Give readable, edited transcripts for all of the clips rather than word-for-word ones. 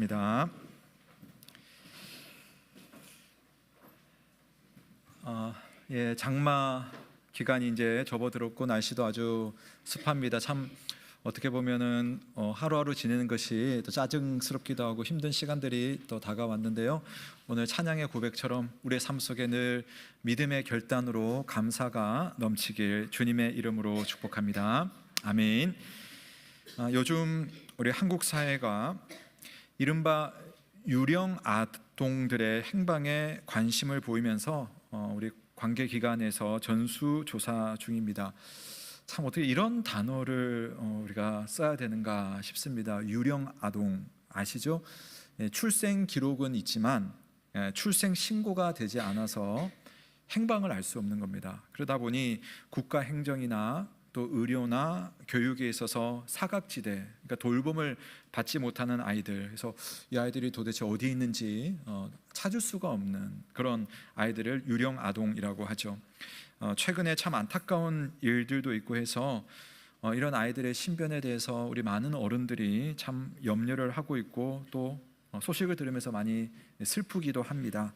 입니다. 장마 기간이 이제 접어들었고 날씨도 아주 습합니다. 참 어떻게 보면은 하루하루 지내는 것이 또 짜증스럽기도 하고 힘든 시간들이 또 다가왔는데요. 오늘 찬양의 고백처럼 우리의 삶 속에 늘 믿음의 결단으로 감사가 넘치길 주님의 이름으로 축복합니다. 아멘. 요즘 우리 한국 사회가 이른바 유령 아동들의 행방에 관심을 보이면서 우리 관계기관에서 전수조사 중입니다. 참 어떻게 이런 단어를 우리가 써야 되는가 싶습니다. 유령 아동 아시죠? 출생 기록은 있지만 출생 신고가 되지 않아서 행방을 알 수 없는 겁니다. 그러다 보니 국가 행정이나 또 의료나 교육에 있어서 사각지대, 그러니까 돌봄을 받지 못하는 아이들, 그래서 이 아이들이 도대체 어디에 있는지 찾을 수가 없는 그런 아이들을 유령 아동이라고 하죠. 최근에 참 안타까운 일들도 있고 해서 이런 아이들의 신변에 대해서 우리 많은 어른들이 참 염려를 하고 있고 또 소식을 들으면서 많이 슬프기도 합니다.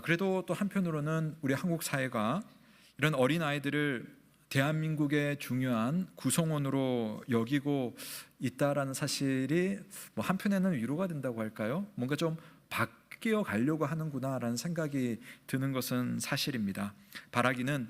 그래도 또 한편으로는 우리 한국 사회가 이런 어린 아이들을 대한민국의 중요한 구성원으로 여기고 있다라는 사실이 한편에는 위로가 된다고 할까요? 뭔가 좀 바뀌어 가려고 하는구나라는 생각이 드는 것은 사실입니다. 바라기는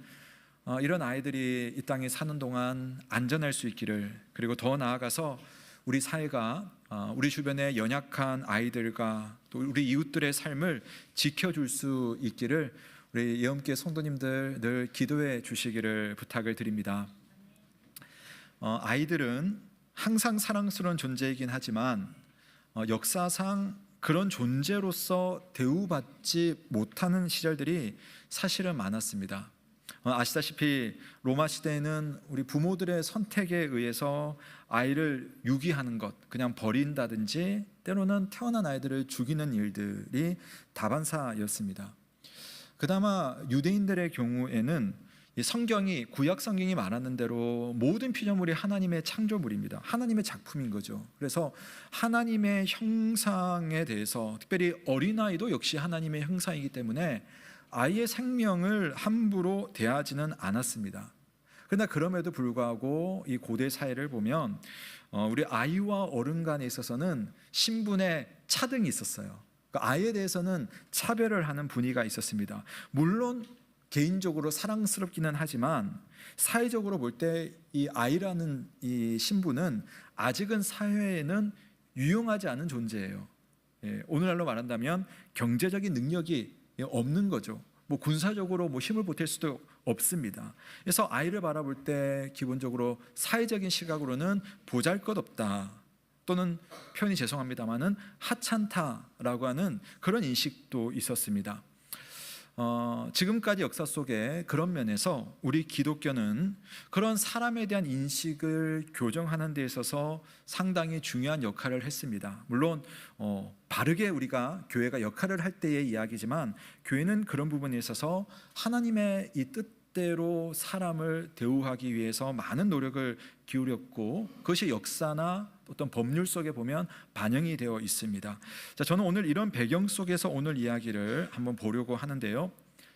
이런 아이들이 이 땅에 사는 동안 안전할 수 있기를, 그리고 더 나아가서 우리 사회가 우리 주변의 연약한 아이들과 또 우리 이웃들의 삶을 지켜줄 수 있기를 우리 예언교회 성도님들 늘 기도해 주시기를 부탁을 드립니다. 아이들은 항상 사랑스러운 존재이긴 하지만 역사상 그런 존재로서 대우받지 못하는 시절들이 사실은 많았습니다. 아시다시피 로마 시대에는 우리 부모들의 선택에 의해서 아이를 유기하는 것, 그냥 버린다든지 때로는 태어난 아이들을 죽이는 일들이 다반사였습니다. 그나마 유대인들의 경우에는 성경이, 구약 성경이 말하는 대로 모든 피조물이 하나님의 창조물입니다. 하나님의 작품인 거죠. 그래서 하나님의 형상에 대해서, 특별히 어린아이도 역시 하나님의 형상이기 때문에 아이의 생명을 함부로 대하지는 않았습니다. 그러나 그럼에도 불구하고 이 고대 사회를 보면 우리 아이와 어른 간에 있어서는 신분의 차등이 있었어요. 아이에 대해서는 차별을 하는 분위기가 있었습니다. 물론 개인적으로 사랑스럽기는 하지만 사회적으로 볼 때 이 아이라는 이 신분은 아직은 사회에는 유용하지 않은 존재예요. 오늘날로 말한다면 경제적인 능력이 없는 거죠. 군사적으로 힘을 보탤 수도 없습니다. 그래서 아이를 바라볼 때 기본적으로 사회적인 시각으로는 보잘것없다, 또는 표현이 죄송합니다만은 하찮다라고 하는 그런 인식도 있었습니다. 지금까지 역사 속에 그런 면에서 우리 기독교는 그런 사람에 대한 인식을 교정하는 데 있어서 상당히 중요한 역할을 했습니다. 물론 바르게 우리가 교회가 역할을 할 때의 이야기지만 교회는 그런 부분에 있어서 하나님의 이 뜻대로 사람을 대우하기 위해서 많은 노력을 기울였고 그것이 역사나 어떤 법률 속에 보면 반영이 되어 있습니다. 자, 저는 오늘 이런 배경 속에서 오늘 이야기를 한번 보려고 하는데요.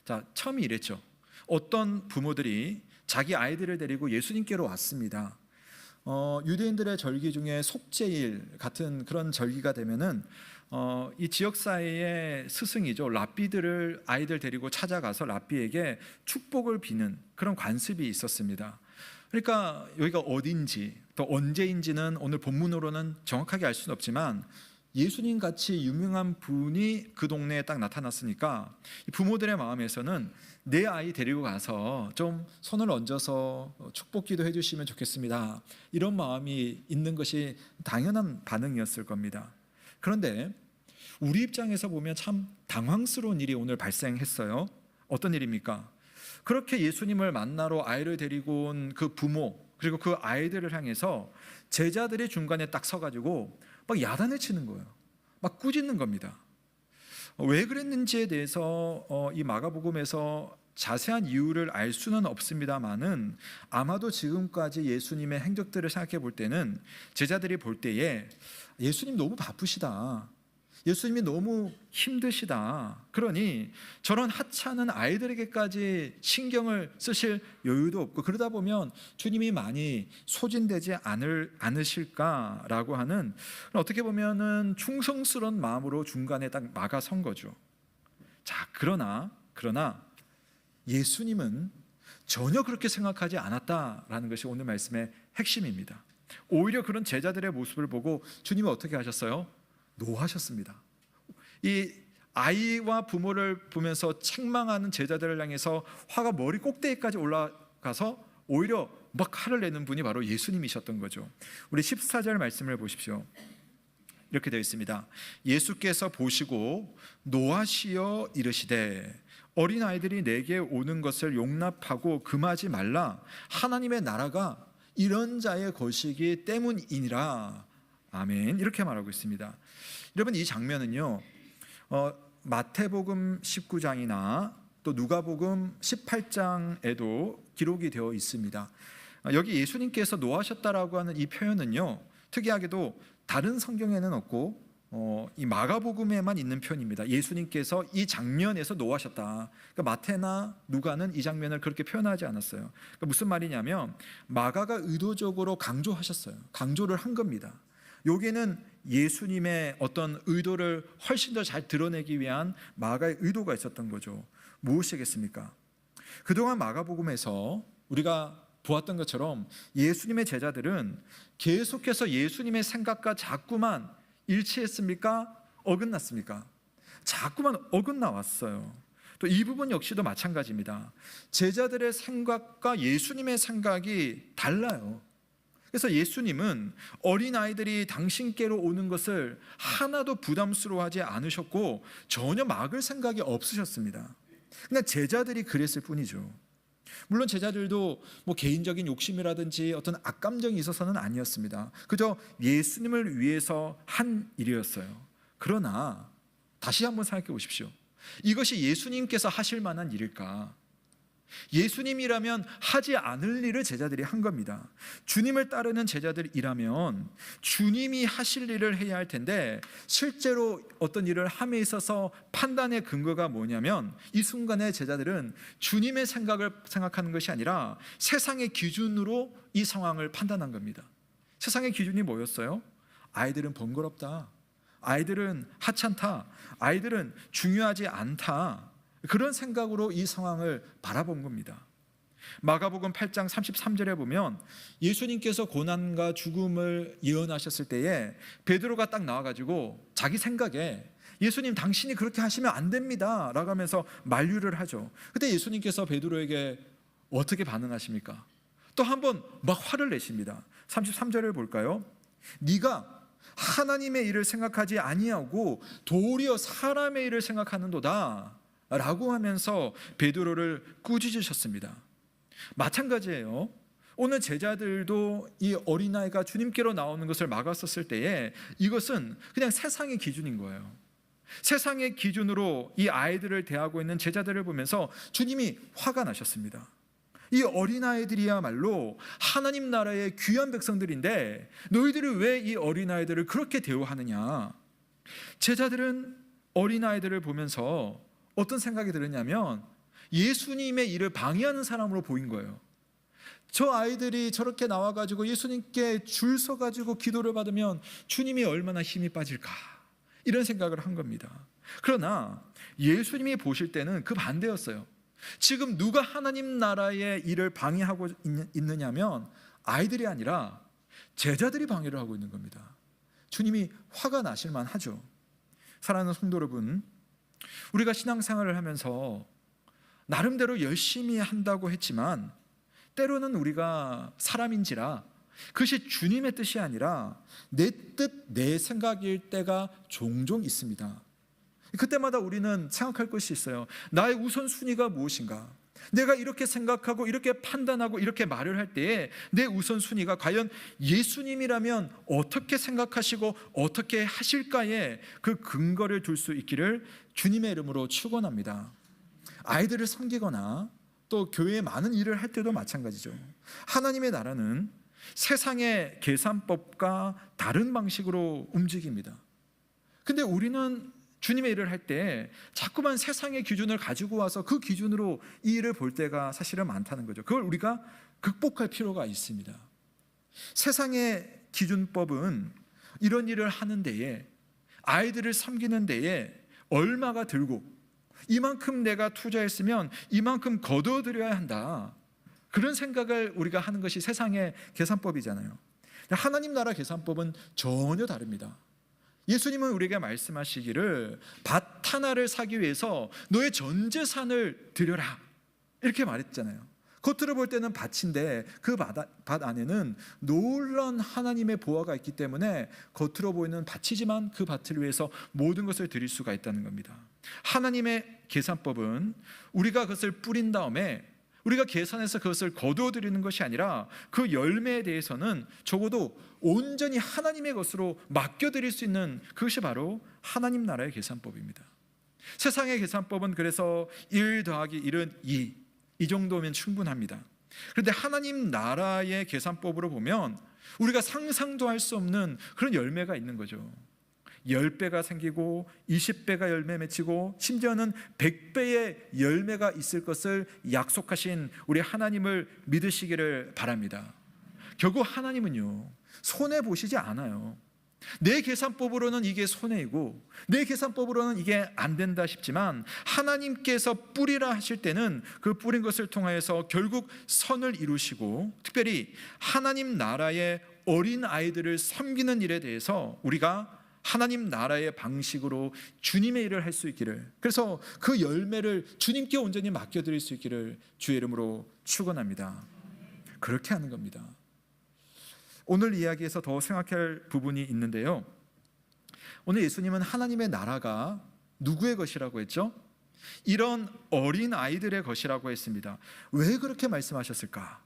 자, 처음이 이랬죠. 어떤 부모들이 자기 아이들을 데리고 예수님께로 왔습니다. 유대인들의 절기 중에 속죄일 같은 그런 절기가 되면은 이 지역사회의 스승이죠, 랍비들을 아이들 데리고 찾아가서 랍비에게 축복을 비는 그런 관습이 있었습니다. 그러니까 여기가 어딘지 또 언제인지는 오늘 본문으로는 정확하게 알 수는 없지만 예수님 같이 유명한 분이 그 동네에 딱 나타났으니까 부모들의 마음에서는 내 아이 데리고 가서 좀 손을 얹어서 축복기도 해주시면 좋겠습니다, 이런 마음이 있는 것이 당연한 반응이었을 겁니다. 그런데 우리 입장에서 보면 참 당황스러운 일이 오늘 발생했어요. 어떤 일입니까? 그렇게 예수님을 만나러 아이를 데리고 온 그 부모, 그리고 그 아이들을 향해서 제자들이 중간에 딱 서가지고 막 야단을 치는 거예요. 막 꾸짖는 겁니다. 왜 그랬는지에 대해서 이 마가복음에서 자세한 이유를 알 수는 없습니다만은 아마도 지금까지 예수님의 행적들을 생각해 볼 때는 제자들이 볼 때에 예수님 너무 바쁘시다, 예수님이 너무 힘드시다, 그러니 저런 하찮은 아이들에게까지 신경을 쓰실 여유도 없고 그러다 보면 주님이 많이 소진되지 않으실까라고 하는, 어떻게 보면은 충성스러운 마음으로 중간에 딱 막아선 거죠. 자, 그러나 예수님은 전혀 그렇게 생각하지 않았다라는 것이 오늘 말씀의 핵심입니다. 오히려 그런 제자들의 모습을 보고 주님이 어떻게 하셨어요? 노하셨습니다. 이 아이와 부모를 보면서 책망하는 제자들을 향해서 화가 머리 꼭대기까지 올라가서 오히려 막 화를 내는 분이 바로 예수님이셨던 거죠. 우리 14절 말씀을 보십시오. 이렇게 되어 있습니다. 예수께서 보시고 노하시어 이르시되 어린아이들이 내게 오는 것을 용납하고 금하지 말라. 하나님의 나라가 이런 자의 것이기 때문이니라. 아멘. 이렇게 말하고 있습니다. 여러분, 이 장면은요, 마태복음 19장이나 또 누가복음 18장에도 기록이 되어 있습니다. 여기 예수님께서 노하셨다라고 하는 이 표현은요, 특이하게도 다른 성경에는 없고 이 마가복음에만 있는 표현입니다. 예수님께서 이 장면에서 노하셨다. 그러니까 마태나 누가는 이 장면을 그렇게 표현하지 않았어요. 그러니까 무슨 말이냐면 마가가 의도적으로 강조하셨어요. 강조를 한 겁니다. 여기에는 예수님의 어떤 의도를 훨씬 더 잘 드러내기 위한 마가의 의도가 있었던 거죠. 무엇이겠습니까? 그동안 마가복음에서 우리가 보았던 것처럼 예수님의 제자들은 계속해서 예수님의 생각과 자꾸만 일치했습니까? 어긋났습니까? 자꾸만 어긋나왔어요. 또 이 부분 역시도 마찬가지입니다. 제자들의 생각과 예수님의 생각이 달라요. 그래서 예수님은 어린아이들이 당신께로 오는 것을 하나도 부담스러워하지 않으셨고 전혀 막을 생각이 없으셨습니다. 그냥 제자들이 그랬을 뿐이죠. 물론 제자들도 개인적인 욕심이라든지 어떤 악감정이 있어서는 아니었습니다. 그저 예수님을 위해서 한 일이었어요. 그러나 다시 한번 생각해 보십시오. 이것이 예수님께서 하실 만한 일일까? 예수님이라면 하지 않을 일을 제자들이 한 겁니다. 주님을 따르는 제자들이라면 주님이 하실 일을 해야 할 텐데 실제로 어떤 일을 함에 있어서 판단의 근거가 뭐냐면 이 순간에 제자들은 주님의 생각을 생각하는 것이 아니라 세상의 기준으로 이 상황을 판단한 겁니다. 세상의 기준이 뭐였어요? 아이들은 번거롭다, 아이들은 하찮다, 아이들은 중요하지 않다, 그런 생각으로 이 상황을 바라본 겁니다. 마가복음 8장 33절에 보면 예수님께서 고난과 죽음을 예언하셨을 때에 베드로가 딱 나와가지고 자기 생각에 예수님 당신이 그렇게 하시면 안 됩니다 라고 하면서 만류를 하죠. 그때 예수님께서 베드로에게 어떻게 반응하십니까? 또 한 번 막 화를 내십니다. 33절을 볼까요? 네가 하나님의 일을 생각하지 아니하고 도리어 사람의 일을 생각하는도다 라고 하면서 베드로를 꾸짖으셨습니다. 마찬가지예요. 오늘 제자들도 이 어린아이가 주님께로 나오는 것을 막았었을 때에 이것은 그냥 세상의 기준인 거예요. 세상의 기준으로 이 아이들을 대하고 있는 제자들을 보면서 주님이 화가 나셨습니다. 이 어린아이들이야말로 하나님 나라의 귀한 백성들인데 너희들이 왜 이 어린아이들을 그렇게 대우하느냐. 제자들은 어린아이들을 보면서 어떤 생각이 들었냐면 예수님의 일을 방해하는 사람으로 보인 거예요. 저 아이들이 저렇게 나와가지고 예수님께 줄 서가지고 기도를 받으면 주님이 얼마나 힘이 빠질까, 이런 생각을 한 겁니다. 그러나 예수님이 보실 때는 그 반대였어요. 지금 누가 하나님 나라의 일을 방해하고 있느냐면 아이들이 아니라 제자들이 방해를 하고 있는 겁니다. 주님이 화가 나실 만하죠. 사랑하는 성도 여러분, 우리가 신앙생활을 하면서 나름대로 열심히 한다고 했지만 때로는 우리가 사람인지라 그것이 주님의 뜻이 아니라 내 뜻, 내 생각일 때가 종종 있습니다. 그때마다 우리는 생각할 것이 있어요. 나의 우선순위가 무엇인가? 내가 이렇게 생각하고 이렇게 판단하고 이렇게 말을 할 때에 내 우선순위가 과연 예수님이라면 어떻게 생각하시고 어떻게 하실까에 그 근거를 둘 수 있기를 주님의 이름으로 축원합니다. 아이들을 섬기거나 또 교회에 많은 일을 할 때도 마찬가지죠. 하나님의 나라는 세상의 계산법과 다른 방식으로 움직입니다. 근데 우리는 주님의 일을 할 때 자꾸만 세상의 기준을 가지고 와서 그 기준으로 이 일을 볼 때가 사실은 많다는 거죠. 그걸 우리가 극복할 필요가 있습니다. 세상의 기준법은 이런 일을 하는 데에, 아이들을 섬기는 데에 얼마가 들고 이만큼 내가 투자했으면 이만큼 거둬들여야 한다, 그런 생각을 우리가 하는 것이 세상의 계산법이잖아요. 하나님 나라 계산법은 전혀 다릅니다. 예수님은 우리에게 말씀하시기를 밭 하나를 사기 위해서 너의 전 재산을 드려라, 이렇게 말했잖아요. 겉으로 볼 때는 밭인데 그 밭 안에는 놀라운 하나님의 보화가 있기 때문에 겉으로 보이는 밭이지만 그 밭을 위해서 모든 것을 드릴 수가 있다는 겁니다. 하나님의 계산법은 우리가 그것을 뿌린 다음에 우리가 계산해서 그것을 거두어 드리는 것이 아니라 그 열매에 대해서는 적어도 온전히 하나님의 것으로 맡겨드릴 수 있는, 그것이 바로 하나님 나라의 계산법입니다. 세상의 계산법은 그래서 1 더하기 1은 2, 이 정도면 충분합니다. 그런데 하나님 나라의 계산법으로 보면 우리가 상상도 할 수 없는 그런 열매가 있는 거죠. 10배가 생기고 20배가 열매 맺히고 심지어는 100배의 열매가 있을 것을 약속하신 우리 하나님을 믿으시기를 바랍니다. 결국 하나님은요, 손해보시지 않아요. 내 계산법으로는 이게 손해이고 내 계산법으로는 이게 안 된다 싶지만 하나님께서 뿌리라 하실 때는 그 뿌린 것을 통하여서 결국 선을 이루시고, 특별히 하나님 나라의 어린 아이들을 섬기는 일에 대해서 우리가 하나님 나라의 방식으로 주님의 일을 할 수 있기를, 그래서 그 열매를 주님께 온전히 맡겨드릴 수 있기를 주의 이름으로 축원합니다. 그렇게 하는 겁니다. 오늘 이야기에서 더 생각할 부분이 있는데요, 오늘 예수님은 하나님의 나라가 누구의 것이라고 했죠? 이런 어린 아이들의 것이라고 했습니다. 왜 그렇게 말씀하셨을까?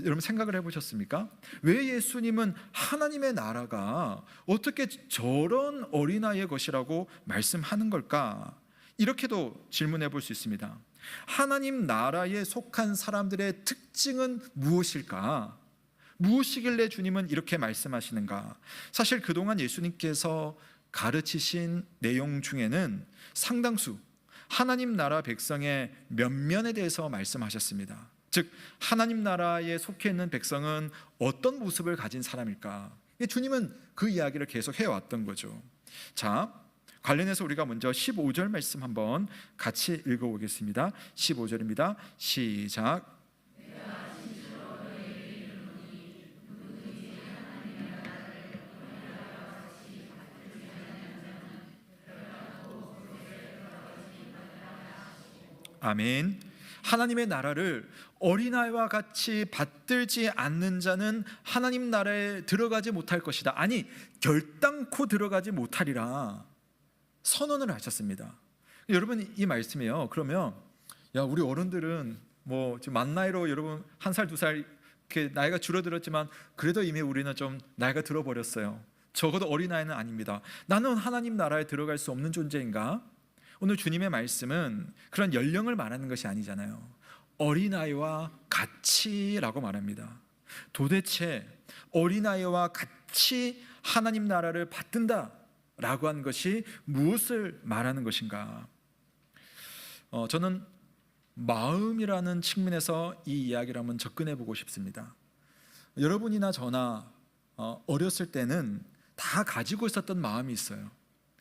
여러분 생각을 해보셨습니까? 왜 예수님은 하나님의 나라가 어떻게 저런 어린아이의 것이라고 말씀하는 걸까? 이렇게도 질문해 볼 수 있습니다. 하나님 나라에 속한 사람들의 특징은 무엇일까? 무엇이길래 주님은 이렇게 말씀하시는가? 사실 그동안 예수님께서 가르치신 내용 중에는 상당수 하나님 나라 백성의 면면에 대해서 말씀하셨습니다. 즉 하나님 나라에 속해 있는 백성은 어떤 모습을 가진 사람일까? 주님은 그 이야기를 계속 해왔던 거죠. 자, 관련해서 우리가 먼저 15절 말씀 한번 같이 읽어보겠습니다. 15절입니다. 시작. 아멘. 하나님의 나라를 어린아이와 같이 받들지 않는 자는 하나님 나라에 들어가지 못할 것이다. 아니, 결단코 들어가지 못하리라 선언을 하셨습니다. 여러분 이 말씀이에요. 그러면 야, 우리 어른들은 뭐 지금 만 나이로 여러분 1살 2살 이렇게 나이가 줄어들었지만 그래도 이미 우리는 좀 나이가 들어버렸어요. 적어도 어린아이는 아닙니다. 나는 하나님 나라에 들어갈 수 없는 존재인가? 오늘 주님의 말씀은 그런 연령을 말하는 것이 아니잖아요. 어린아이와 같이라고 말합니다. 도대체 어린아이와 같이 하나님 나라를 받든다라고 한 것이 무엇을 말하는 것인가? 저는 마음이라는 측면에서 이 이야기를 한번 접근해 보고 싶습니다. 여러분이나 저나 어렸을 때는 다 가지고 있었던 마음이 있어요.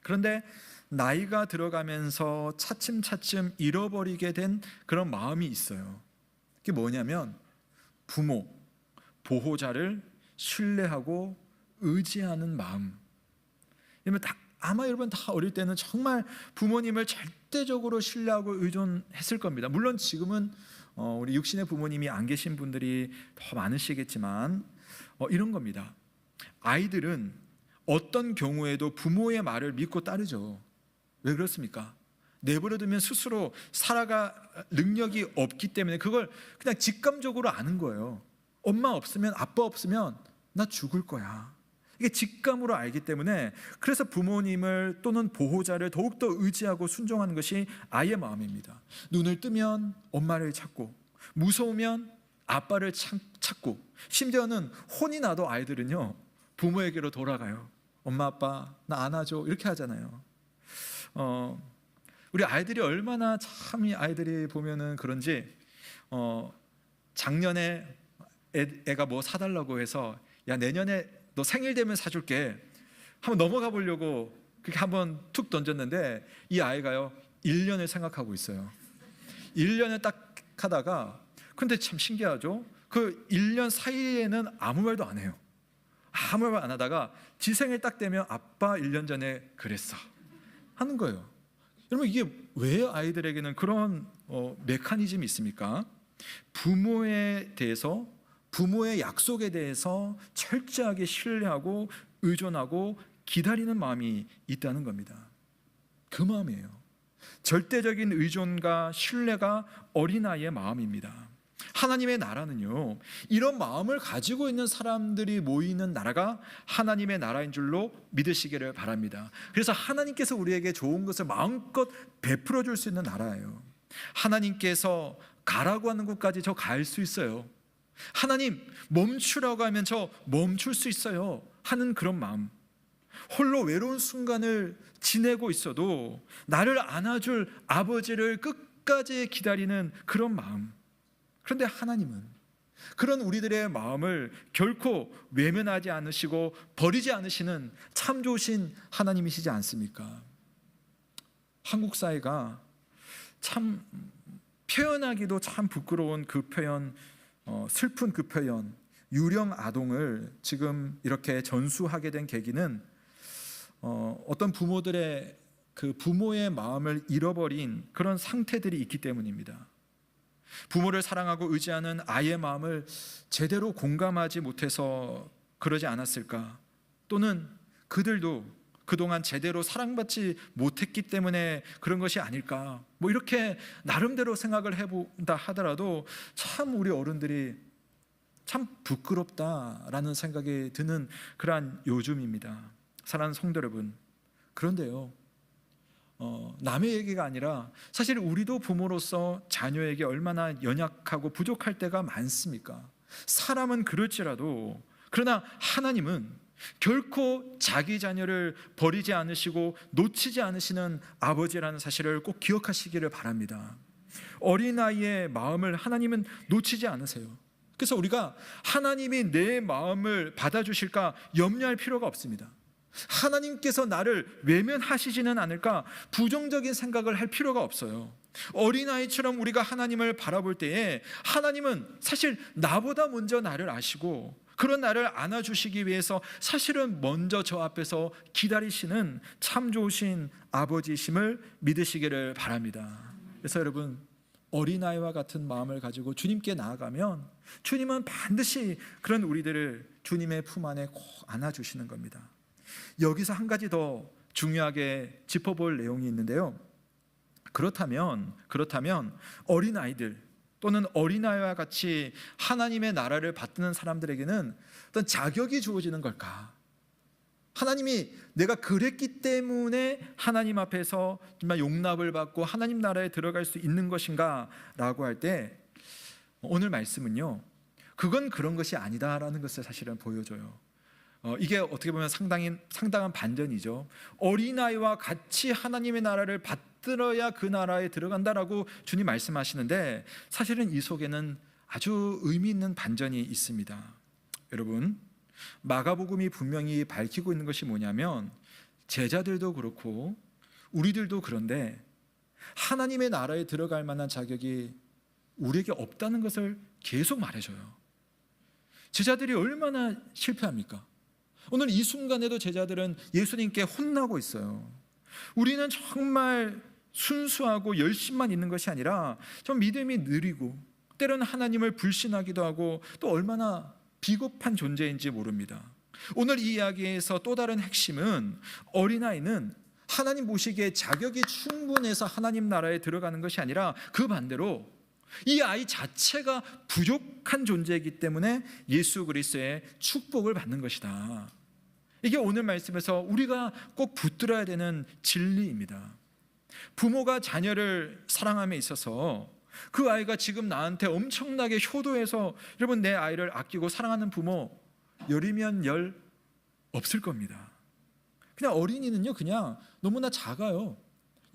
그런데 나이가 들어가면서 차츰차츰 잃어버리게 된 그런 마음이 있어요. 그게 뭐냐면 부모, 보호자를 신뢰하고 의지하는 마음. 아마 여러분 다 어릴 때는 정말 부모님을 절대적으로 신뢰하고 의존했을 겁니다. 물론 지금은 우리 육신의 부모님이 안 계신 분들이 더 많으시겠지만 이런 겁니다. 아이들은 어떤 경우에도 부모의 말을 믿고 따르죠. 왜 그렇습니까? 내버려두면 스스로 살아갈 능력이 없기 때문에 그걸 그냥 직감적으로 아는 거예요. 엄마 없으면, 아빠 없으면 나 죽을 거야. 이게 직감으로 알기 때문에 그래서 부모님을 또는 보호자를 더욱더 의지하고 순종하는 것이 아이의 마음입니다. 눈을 뜨면 엄마를 찾고, 무서우면 아빠를 찾고, 심지어는 혼이 나도 아이들은요 부모에게로 돌아가요. 엄마 아빠 나 안아줘 이렇게 하잖아요. 우리 아이들이 얼마나 참, 이 아이들이 보면은 그런지 작년에 애가 뭐 사달라고 해서 야 내년에 너 생일 되면 사줄게 한번 넘어가 보려고 그렇게 한번 툭 던졌는데 이 아이가요 1년을 생각하고 있어요. 1년을 딱 하다가, 근데 참 신기하죠. 그 1년 사이에는 아무 말도 안 해요. 아무 말 안 하다가 지 생일 딱 되면 아빠 1년 전에 그랬어 하는 거예요. 여러분 이게 왜 아이들에게는 그런 메커니즘이 있습니까? 부모에 대해서, 부모의 약속에 대해서 철저하게 신뢰하고 의존하고 기다리는 마음이 있다는 겁니다. 그 마음이에요. 절대적인 의존과 신뢰가 어린아이의 마음입니다. 하나님의 나라는요 이런 마음을 가지고 있는 사람들이 모이는 나라가 하나님의 나라인 줄로 믿으시기를 바랍니다. 그래서 하나님께서 우리에게 좋은 것을 마음껏 베풀어 줄 수 있는 나라예요. 하나님께서 가라고 하는 곳까지 저 갈 수 있어요. 하나님 멈추라고 하면 저 멈출 수 있어요 하는 그런 마음, 홀로 외로운 순간을 지내고 있어도 나를 안아줄 아버지를 끝까지 기다리는 그런 마음. 그런데 하나님은 그런 우리들의 마음을 결코 외면하지 않으시고 버리지 않으시는 참 좋으신 하나님이시지 않습니까? 한국 사회가 참 표현하기도 참 부끄러운 그 표현, 슬픈 그 표현, 유령 아동을 지금 이렇게 전수하게 된 계기는 어떤 부모들의 그 부모의 마음을 잃어버린 그런 상태들이 있기 때문입니다. 부모를 사랑하고 의지하는 아이의 마음을 제대로 공감하지 못해서 그러지 않았을까? 또는 그들도 그동안 제대로 사랑받지 못했기 때문에 그런 것이 아닐까? 뭐 이렇게 나름대로 생각을 해본다 하더라도 참 우리 어른들이 참 부끄럽다라는 생각이 드는 그러한 요즘입니다. 사랑하는 성도 여러분, 그런데요 남의 얘기가 아니라 사실 우리도 부모로서 자녀에게 얼마나 연약하고 부족할 때가 많습니까? 사람은 그럴지라도, 그러나 하나님은 결코 자기 자녀를 버리지 않으시고 놓치지 않으시는 아버지라는 사실을 꼭 기억하시기를 바랍니다. 어린아이의 마음을 하나님은 놓치지 않으세요. 그래서 우리가 하나님이 내 마음을 받아주실까 염려할 필요가 없습니다. 하나님께서 나를 외면하시지는 않을까 부정적인 생각을 할 필요가 없어요. 어린아이처럼 우리가 하나님을 바라볼 때에 하나님은 사실 나보다 먼저 나를 아시고 그런 나를 안아주시기 위해서 사실은 먼저 저 앞에서 기다리시는 참 좋으신 아버지심을 믿으시기를 바랍니다. 그래서 여러분 어린아이와 같은 마음을 가지고 주님께 나아가면 주님은 반드시 그런 우리들을 주님의 품 안에 꼭 안아주시는 겁니다. 여기서 한 가지 더 중요하게 짚어볼 내용이 있는데요. 그렇다면 어린아이들 또는 어린아이와 같이 하나님의 나라를 받드는 사람들에게는 어떤 자격이 주어지는 걸까? 하나님이 내가 그랬기 때문에 하나님 앞에서 정말 용납을 받고 하나님 나라에 들어갈 수 있는 것인가? 라고 할 때 오늘 말씀은요 그건 그런 것이 아니다라는 것을 사실은 보여줘요. 이게 어떻게 보면 상당한 반전이죠. 어린아이와 같이 하나님의 나라를 받들어야 그 나라에 들어간다라고 주님 말씀하시는데 사실은 이 속에는 아주 의미 있는 반전이 있습니다. 여러분 마가복음이 분명히 밝히고 있는 것이 뭐냐면 제자들도 그렇고 우리들도 그런데 하나님의 나라에 들어갈 만한 자격이 우리에게 없다는 것을 계속 말해줘요. 제자들이 얼마나 실패합니까? 오늘 이 순간에도 제자들은 예수님께 혼나고 있어요. 우리는 정말 순수하고 열심만 있는 것이 아니라 좀 믿음이 느리고 때로는 하나님을 불신하기도 하고 또 얼마나 비겁한 존재인지 모릅니다. 오늘 이 이야기에서 또 다른 핵심은 어린아이는 하나님 보시기에 자격이 충분해서 하나님 나라에 들어가는 것이 아니라 그 반대로 이 아이 자체가 부족한 존재이기 때문에 예수 그리스도의 축복을 받는 것이다. 이게 오늘 말씀에서 우리가 꼭 붙들어야 되는 진리입니다. 부모가 자녀를 사랑함에 있어서 그 아이가 지금 나한테 엄청나게 효도해서, 여러분, 내 아이를 아끼고 사랑하는 부모 열이면 열 없을 겁니다. 그냥 어린이는요, 그냥 너무나 작아요.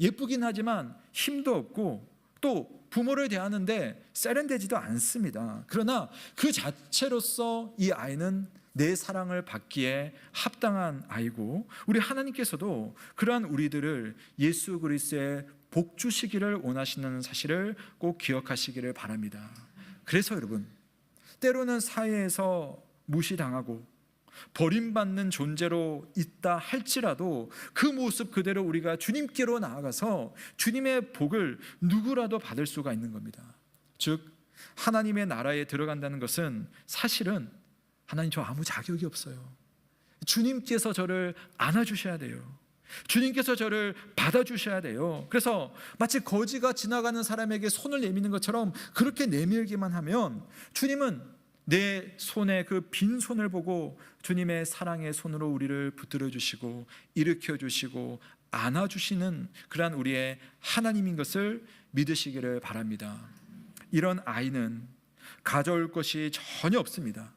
예쁘긴 하지만 힘도 없고 또 부모를 대하는데 세련되지도 않습니다. 그러나 그 자체로서 이 아이는 내 사랑을 받기에 합당한 아이고, 우리 하나님께서도 그러한 우리들을 예수 그리스도의 복 주시기를 원하시는 사실을 꼭 기억하시기를 바랍니다. 그래서 여러분, 때로는 사회에서 무시당하고 버림받는 존재로 있다 할지라도 그 모습 그대로 우리가 주님께로 나아가서 주님의 복을 누구라도 받을 수가 있는 겁니다. 즉, 하나님의 나라에 들어간다는 것은 사실은 하나님, 저 아무 자격이 없어요. 주님께서 저를 안아주셔야 돼요. 주님께서 저를 받아주셔야 돼요. 그래서 마치 거지가 지나가는 사람에게 손을 내미는 것처럼 그렇게 내밀기만 하면 주님은 내 손에 그 빈 손을 보고 주님의 사랑의 손으로 우리를 붙들어 주시고 일으켜 주시고 안아 주시는 그러한 우리의 하나님인 것을 믿으시기를 바랍니다. 이런 아이는 가져올 것이 전혀 없습니다.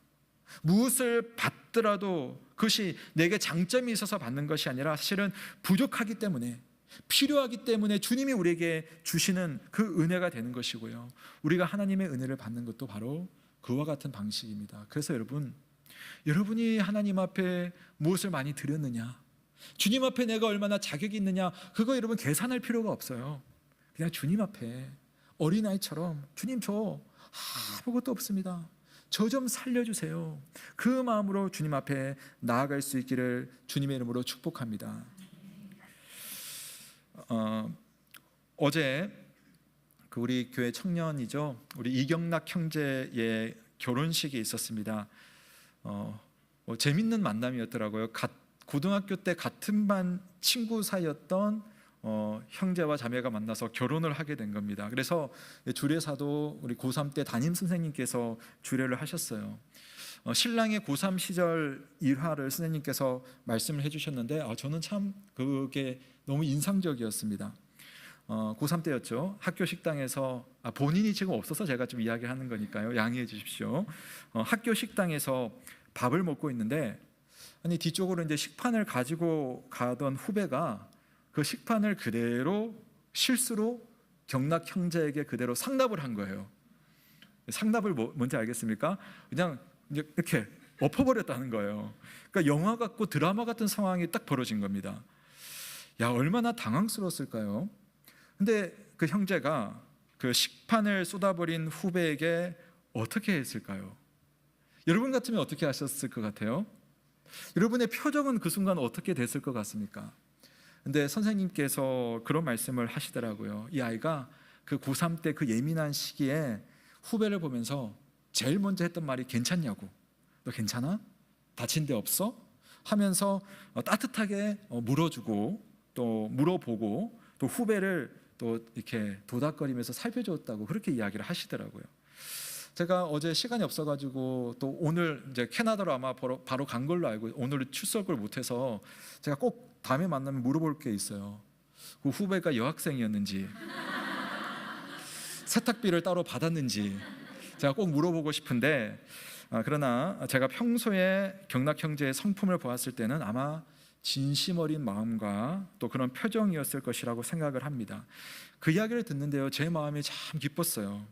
무엇을 받더라도 그것이 내게 장점이 있어서 받는 것이 아니라 사실은 부족하기 때문에, 필요하기 때문에 주님이 우리에게 주시는 그 은혜가 되는 것이고요. 우리가 하나님의 은혜를 받는 것도 바로 그와 같은 방식입니다. 그래서 여러분이 하나님 앞에 무엇을 많이 드렸느냐, 주님 앞에 내가 얼마나 자격이 있느냐, 그거 여러분 계산할 필요가 없어요. 그냥 주님 앞에 어린아이처럼, 주님, 저 아무것도 없습니다, 저 좀 살려주세요, 그 마음으로 주님 앞에 나아갈 수 있기를 주님의 이름으로 축복합니다. 어제 우리 교회 청년이죠, 우리 이경락 형제의 결혼식이 있었습니다. 재밌는 만남이었더라고요. 고등학교 때 같은 반 친구 사이였던 형제와 자매가 만나서 결혼을 하게 된 겁니다. 그래서 주례사도 우리 고3 때 담임 선생님께서 주례를 하셨어요. 신랑의 고3 시절 일화를 선생님께서 말씀을 해주셨는데 저는 참 그게 너무 인상적이었습니다. 고3 때였죠. 학교 식당에서, 본인이 지금 없어서 제가 좀 이야기하는 거니까요, 양해해 주십시오. 학교 식당에서 밥을 먹고 있는데, 아니 뒤쪽으로 이제 식판을 가지고 가던 후배가 그 식판을 그대로 실수로 경락 형제에게 그대로 상납을 한 거예요. 상납을 뭔지 알겠습니까? 그냥 이렇게 엎어버렸다는 거예요. 그러니까 영화 같고 드라마 같은 상황이 딱 벌어진 겁니다. 야, 얼마나 당황스러웠을까요? 근데 그 형제가 그 식판을 쏟아버린 후배에게 어떻게 했을까요? 여러분 같으면 어떻게 하셨을 것 같아요? 여러분의 표정은 그 순간 어떻게 됐을 것 같습니까? 근데 선생님께서 그런 말씀을 하시더라고요. 이 아이가 그 고3 때 그 예민한 시기에 후배를 보면서 제일 먼저 했던 말이 괜찮냐고, 너 괜찮아? 다친 데 없어? 하면서 따뜻하게 물어주고 또 물어보고 또 후배를 또 이렇게 도닥거리면서 살펴줬다고 그렇게 이야기를 하시더라고요. 제가 어제 시간이 없어가지고 또 오늘 이제 캐나다로 아마 바로 간 걸로 알고 오늘 출석을 못해서 제가 꼭 다음에 만나면 물어볼 게 있어요. 그 후배가 여학생이었는지 세탁비를 따로 받았는지 제가 꼭 물어보고 싶은데, 그러나 제가 평소에 경락 형제의 성품을 보았을 때는 아마 진심 어린 마음과 또 그런 표정이었을 것이라고 생각을 합니다. 그 이야기를 듣는데요, 제 마음이 참 기뻤어요.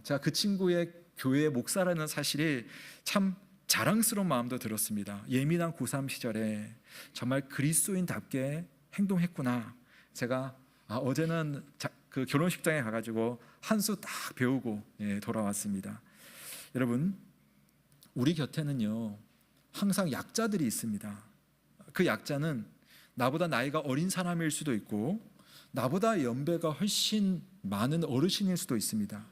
제가 그 친구의 교회 목사라는 사실이 참 자랑스러운 마음도 들었습니다. 예민한 고3 시절에 정말 그리스도인답게 행동했구나. 제가 어제는 그 결혼식장에 가가지고 한 수 딱 배우고 돌아왔습니다. 여러분, 우리 곁에는요 항상 약자들이 있습니다. 그 약자는 나보다 나이가 어린 사람일 수도 있고 나보다 연배가 훨씬 많은 어르신일 수도 있습니다.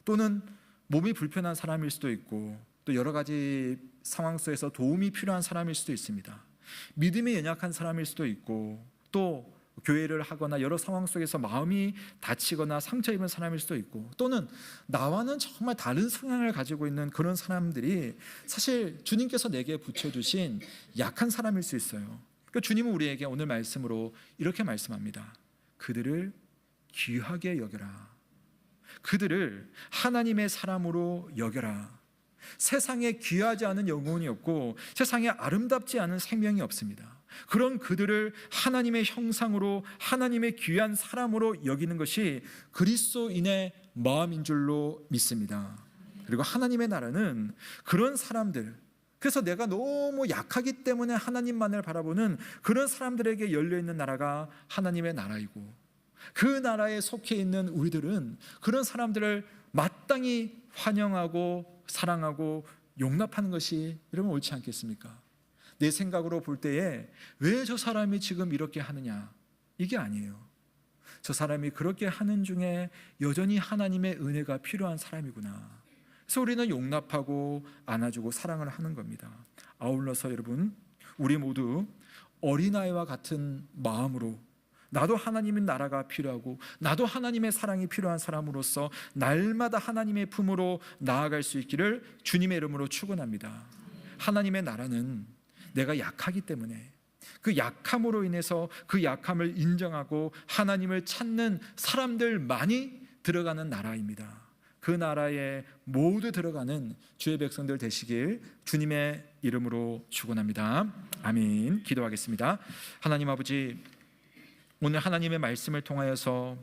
또는 몸이 불편한 사람일 수도 있고 또 여러 가지 상황 속에서 도움이 필요한 사람일 수도 있습니다. 믿음이 연약한 사람일 수도 있고 또 교회를 하거나 여러 상황 속에서 마음이 다치거나 상처 입은 사람일 수도 있고, 또는 나와는 정말 다른 성향을 가지고 있는 그런 사람들이 사실 주님께서 내게 붙여주신 약한 사람일 수 있어요. 그러니까 주님은 우리에게 오늘 말씀으로 이렇게 말씀합니다. 그들을 귀하게 여겨라. 그들을 하나님의 사람으로 여겨라. 세상에 귀하지 않은 영혼이 없고 세상에 아름답지 않은 생명이 없습니다. 그런 그들을 하나님의 형상으로, 하나님의 귀한 사람으로 여기는 것이 그리스도인의 마음인 줄로 믿습니다. 그리고 하나님의 나라는 그런 사람들, 그래서 내가 너무 약하기 때문에 하나님만을 바라보는 그런 사람들에게 열려있는 나라가 하나님의 나라이고, 그 나라에 속해 있는 우리들은 그런 사람들을 마땅히 환영하고 사랑하고 용납하는 것이 여러분 옳지 않겠습니까? 내 생각으로 볼 때에 왜 저 사람이 지금 이렇게 하느냐, 이게 아니에요. 저 사람이 그렇게 하는 중에 여전히 하나님의 은혜가 필요한 사람이구나. 그래서 우리는 용납하고 안아주고 사랑을 하는 겁니다. 아울러서 여러분, 우리 모두 어린아이와 같은 마음으로 나도 하나님의 나라가 필요하고 나도 하나님의 사랑이 필요한 사람으로서 날마다 하나님의 품으로 나아갈 수 있기를 주님의 이름으로 축원합니다. 하나님의 나라는 내가 약하기 때문에 그 약함으로 인해서 그 약함을 인정하고 하나님을 찾는 사람들만이 들어가는 나라입니다. 그 나라에 모두 들어가는 주의 백성들 되시길 주님의 이름으로 축원합니다. 아멘. 기도하겠습니다. 하나님 아버지, 오늘 하나님의 말씀을 통하여서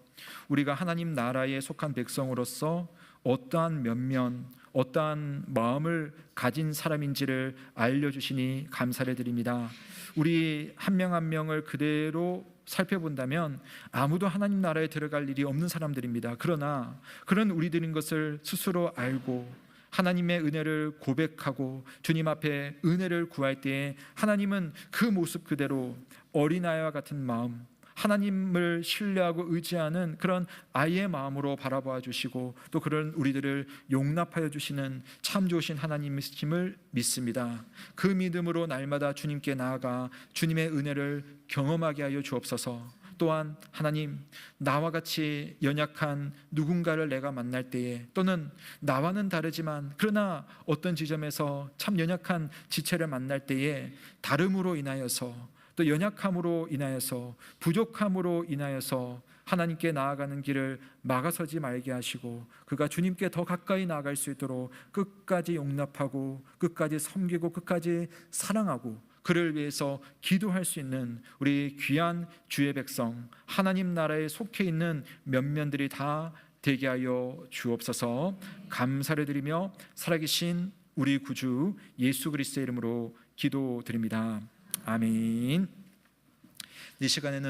우리가 하나님 나라에 속한 백성으로서 어떠한 면면, 어떠한 마음을 가진 사람인지를 알려주시니 감사를 드립니다. 우리 한 명 한 명을 그대로 살펴본다면 아무도 하나님 나라에 들어갈 일이 없는 사람들입니다. 그러나 그런 우리들인 것을 스스로 알고 하나님의 은혜를 고백하고 주님 앞에 은혜를 구할 때에 하나님은 그 모습 그대로 어린아이와 같은 마음, 하나님을 신뢰하고 의지하는 그런 아이의 마음으로 바라봐 주시고 또 그런 우리들을 용납하여 주시는 참 좋으신 하나님이심을 믿습니다. 그 믿음으로 날마다 주님께 나아가 주님의 은혜를 경험하게 하여 주옵소서. 또한 하나님, 나와 같이 연약한 누군가를 내가 만날 때에, 또는 나와는 다르지만 그러나 어떤 지점에서 참 연약한 지체를 만날 때에 다름으로 인하여서, 또 연약함으로 인하여서, 부족함으로 인하여서 하나님께 나아가는 길을 막아서지 말게 하시고 그가 주님께 더 가까이 나아갈 수 있도록 끝까지 용납하고 끝까지 섬기고 끝까지 사랑하고 그를 위해서 기도할 수 있는 우리 귀한 주의 백성, 하나님 나라에 속해 있는 면면들이 다 되게 하여 주옵소서. 감사를 드리며 살아계신 우리 구주 예수 그리스도의 이름으로 기도드립니다. 아멘. 이 시간에는